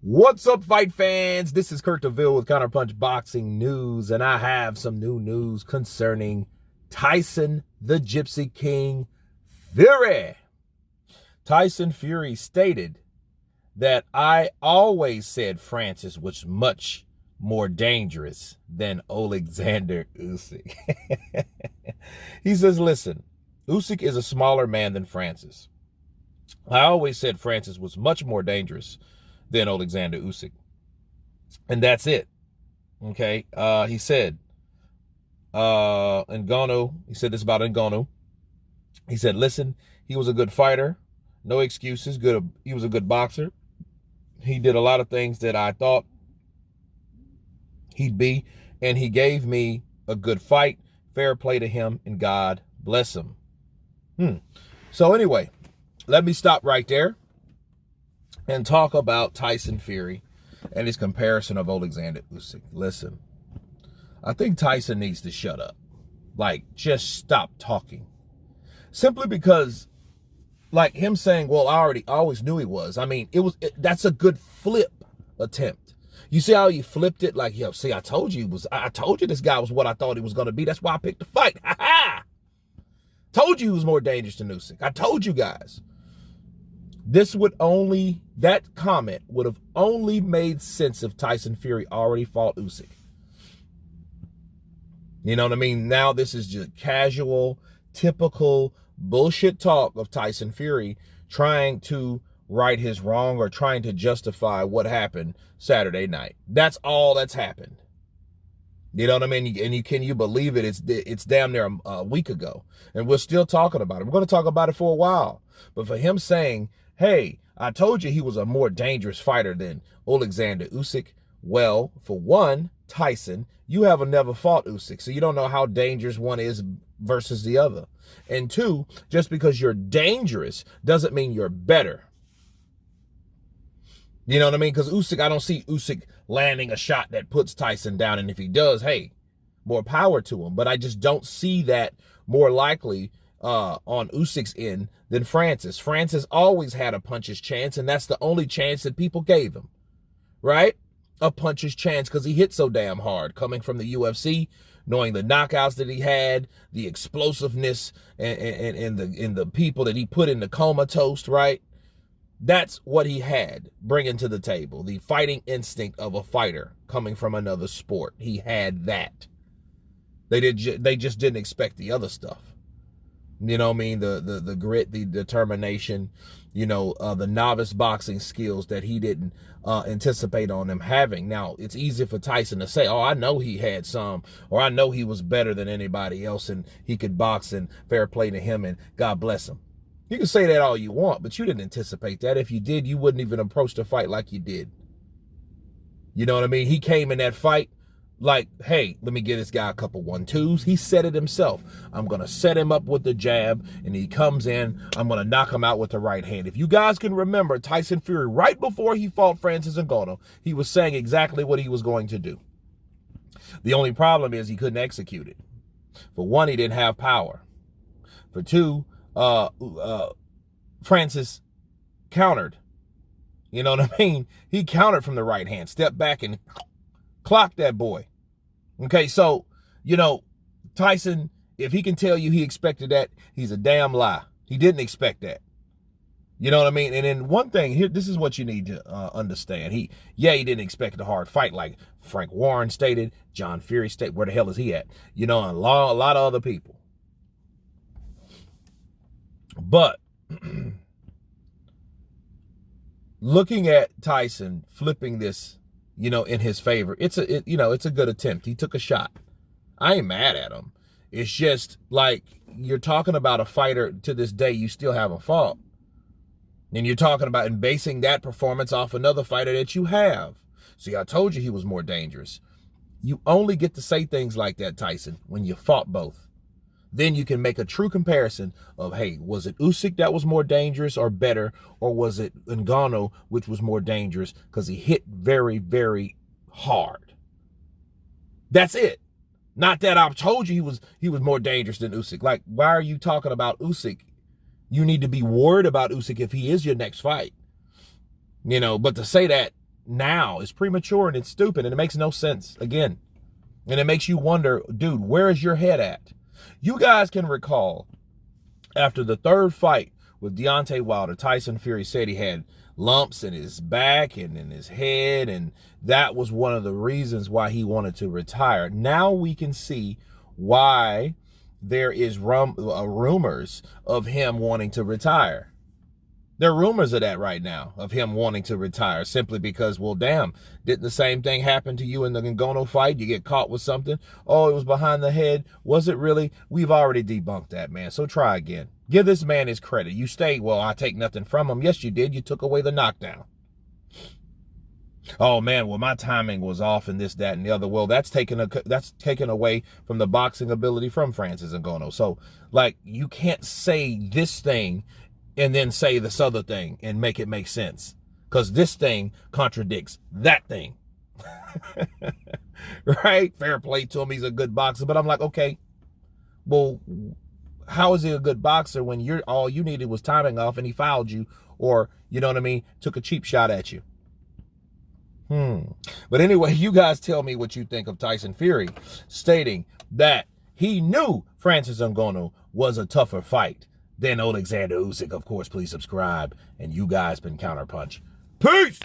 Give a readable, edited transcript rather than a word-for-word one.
What's up, fight fans? This is Kurt DeVille with Counterpunch Boxing News, and I have some new news concerning Tyson the Gypsy King Fury. Tyson Fury stated that I always said Francis was much more dangerous than Oleksandr Usyk. He says, listen, Usyk is a smaller man than Francis. I always said Francis was much more dangerous than Oleksandr Usyk. And that's it. Okay. He said, Ngannou, he said this about Ngannou. He said, listen, he was a good fighter. No excuses. He was a good boxer. He did a lot of things that I thought he'd be. And he gave me a good fight. Fair play to him, and God bless him. So anyway, let me stop right there and talk about Tyson Fury and his comparison of Oleksandr Usyk. Listen, I think Tyson needs to shut up. Like, just stop talking. Simply because, like him saying, well, I always knew he was. I mean, that's a good flip attempt. You see how he flipped it? Like, yo, see, I told you this guy was what I thought he was going to be. That's why I picked the fight. Ha ha! Told you he was more dangerous than Usyk. I told you guys. That comment would have only made sense if Tyson Fury already fought Usyk. You know what I mean? Now this is just casual, typical bullshit talk of Tyson Fury trying to right his wrong or trying to justify what happened Saturday night. That's all that's happened. You know what I mean? And can you believe it? It's damn near a week ago. And we're still talking about it. We're going to talk about it for a while. But for him saying, hey, I told you he was a more dangerous fighter than Oleksandr Usyk. Well, for one, Tyson, you have never fought Usyk, so you don't know how dangerous one is versus the other. And two, just because you're dangerous doesn't mean you're better. You know what I mean? Because Usyk, I don't see Usyk landing a shot that puts Tyson down. And if he does, hey, more power to him. But I just don't see that more likely on Usyk's end than Francis. Francis always had a puncher's chance, and that's the only chance that people gave him, right? A puncher's chance because he hit so damn hard coming from the UFC, knowing the knockouts that he had, the explosiveness and the people that he put in the comatose, right? That's what he had bringing to the table, the fighting instinct of a fighter coming from another sport. He had that. They just didn't expect the other stuff. You know what I mean? The grit, the determination, you know, the novice boxing skills that he didn't anticipate on him having. Now, it's easy for Tyson to say, oh, I know he had some, or I know he was better than anybody else and he could box and fair play to him and God bless him. You can say that all you want, but you didn't anticipate that. If you did, you wouldn't even approach the fight like you did. You know what I mean? He came in that fight like, hey, let me give this guy a couple 1-2s. He said it himself. I'm going to set him up with the jab, and he comes in. I'm going to knock him out with the right hand. If you guys can remember, Tyson Fury, right before he fought Francis Ngannou, he was saying exactly what he was going to do. The only problem is he couldn't execute it. For one, he didn't have power. For two, Francis countered. You know what I mean? He countered from the right hand, stepped back and clocked that boy. Okay, so, you know, Tyson, if he can tell you he expected that, he's a damn lie. He didn't expect that. You know what I mean? And then one thing here, this is what you need to understand. He didn't expect a hard fight like Frank Warren stated, John Fury stated. Where the hell is he at? You know, a lot of other people. But looking at Tyson flipping this, you know, in his favor, it's a good attempt. He took a shot. I ain't mad at him. It's just like you're talking about a fighter to this day you still haven't fought. And you're talking about and basing that performance off another fighter that you have. See, I told you he was more dangerous. You only get to say things like that, Tyson, when you fought both. Then you can make a true comparison of, hey, was it Usyk that was more dangerous or better, or was it Ngannou which was more dangerous because he hit very, very hard? That's it. Not that I told you he was more dangerous than Usyk. Like, why are you talking about Usyk? You need to be worried about Usyk if he is your next fight. You know, but to say that now is premature and it's stupid and it makes no sense again. And it makes you wonder, dude, where is your head at? You guys can recall after the third fight with Deontay Wilder, Tyson Fury said he had lumps in his back and in his head, and that was one of the reasons why he wanted to retire. Now we can see why there is rumors of him wanting to retire. There are rumors of that right now, of him wanting to retire, simply because, well, damn, didn't the same thing happen to you in the Ngannou fight? You get caught with something. Oh, it was behind the head. Was it really? We've already debunked that, man. So try again. Give this man his credit. You stayed, well, I take nothing from him. Yes, you did. You took away the knockdown. Oh, man, well, my timing was off and this, that, and the other. Well, that's taken away from the boxing ability from Francis Ngannou. So, like, you can't say this thing and then say this other thing and make it make sense, because this thing contradicts that thing. Right? Fair play to him. He's a good boxer. But I'm like, okay, well, how is he a good boxer when all you needed was timing off and he fouled you, or, you know what I mean, took a cheap shot at you? But anyway, you guys tell me what you think of Tyson Fury stating that he knew Francis Ngannou was a tougher fight than Oleksandr Usyk. Of course, please subscribe. And you guys been Counterpunch. Peace!